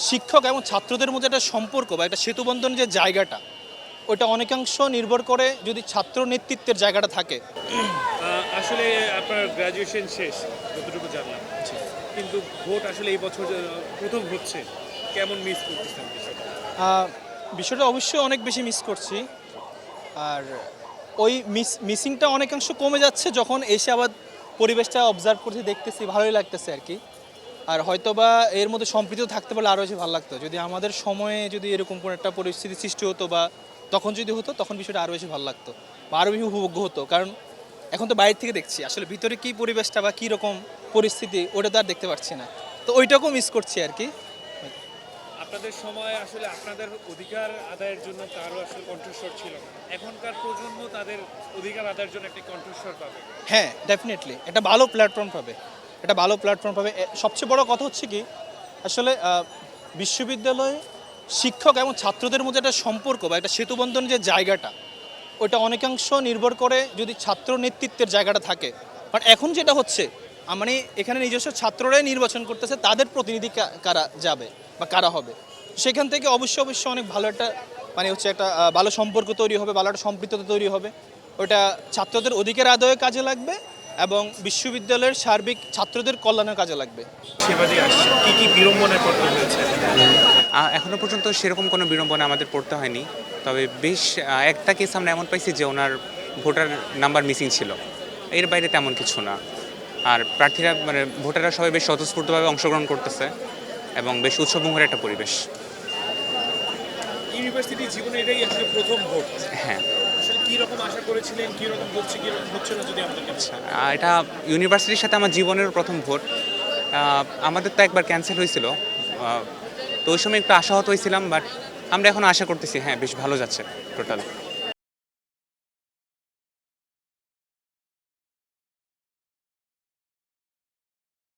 শিক্ষক এবং ছাত্রদের মধ্যে একটা সম্পর্ক বা একটা সেতুবন্ধন যে জায়গাটা, ওটা অনেকাংশ নির্ভর করে যদি ছাত্র নেতৃত্বের জায়গাটা থাকে। আসলে আপনার গ্র্যাজুয়েশন শেষ যতটুকু জানলাম, কিন্তু ভোট আসলে এই বছর প্রথম হচ্ছে, কেমন মিস করতেছেন বিষয়টা? বিষয়টা অবশ্যই অনেক বেশি মিস করছি। আর ওই মিসিংটা অনেকাংশ কমে যাচ্ছে যখন এসে আবার পরিবেশটা অবজার্ভ করতে দেখতেছি, ভালোই লাগতেছে আর কি। আর হয়তোবা এর মধ্যে সম্পৃক্ত থাকতে পারলে আরও বেশি ভালো লাগতো, যদি আমাদের সময়ে যদি এরকম কোনো একটা পরিস্থিতি সৃষ্টি হতো বা তখন যদি হতো, তখন বিষয়টা আরও বেশি ভালো লাগতো বা আরও বেশি উপভোগ্য হতো। কারণ এখন তো বাইরে থেকে দেখছি, আসলে ভিতরে কী পরিবেশটা বা কী রকম পরিস্থিতি ওটা তো আর দেখতে পাচ্ছি না। তো ওইটাকেও মিস করছি আর কি। আপনাদের সময় আসলে আপনাদের অধিকার আদায়ের জন্য কারো আসলে কণ্ঠস্বর ছিল না, এখনকার প্রজন্ম তাদের অধিকার আদায়ের জন্য একটা কণ্ঠস্বর পাবে। হ্যাঁ, ডেফিনেটলি একটা ভালো প্ল্যাটফর্ম পাবে, একটা ভালো প্ল্যাটফর্ম পাবে। সবচেয়ে বড় কথা হচ্ছে কি, আসলে বিশ্ববিদ্যালয়ে শিক্ষক এবং ছাত্রদের মধ্যে একটা সম্পর্ক বা একটা সেতুবন্ধন যে জায়গাটা, ওটা অনেকাংশ নির্ভর করে যদি ছাত্র নেতৃত্বের জায়গাটা থাকে। বাট এখন যেটা হচ্ছে, মানে এখানে নিজস্ব ছাত্ররাই নির্বাচন করতেছে তাদের প্রতিনিধি কারা যাবে বা কারা হবে। সেখান থেকে অবশ্যই অনেক ভালো একটা মানে হচ্ছে একটা ভালো সম্পর্ক তৈরি হবে, ভালো একটা সম্পৃক্ততা তৈরি হবে। ওটা ছাত্রদের অধিকার আদায়ে কাজে লাগবে এবং বিশ্ববিদ্যালয়ের সার্বিক ছাত্রদের কল্যাণের কাজে লাগবে। সেবা দিয়ে আসছে, কি কি বিড়ম্বনায় পড়তে হয়েছে? এখনও পর্যন্ত সেরকম কোনো বিড়ম্বনা আমাদের পড়তে হয়নি। তবে বেশ একটা কেস আমরা এমন পাইছি যে ওনার ভোটার নাম্বার মিসিং ছিল। এর বাইরে তেমন কিছু না। আর প্রার্থীরা মানে ভোটাররা সবাই বেশ স্বতঃস্ফূর্তভাবে অংশগ্রহণ করতেছে এবং বেশ উৎসবমুখর একটা পরিবেশ। ইউনিভার্সিটি জীবনে এটাই আসলে প্রথম ভোট। হ্যাঁ, আসলে কি রকম আশা করেছিলেন, কি রকম হচ্ছে, কি রকম হচ্ছে না, যদি আমাদের কাছে। এটা ইউনিভার্সিটির সাথে আমার জীবনের প্রথম ভোট। আমাদের তো একবার ক্যান্সেল হয়েছিল, তো ওই সময় একটু আশাহত হয়েছিলাম, বাট আমরা এখন আশা করতেছি হ্যাঁ বেশ ভালো যাচ্ছে টোটাল।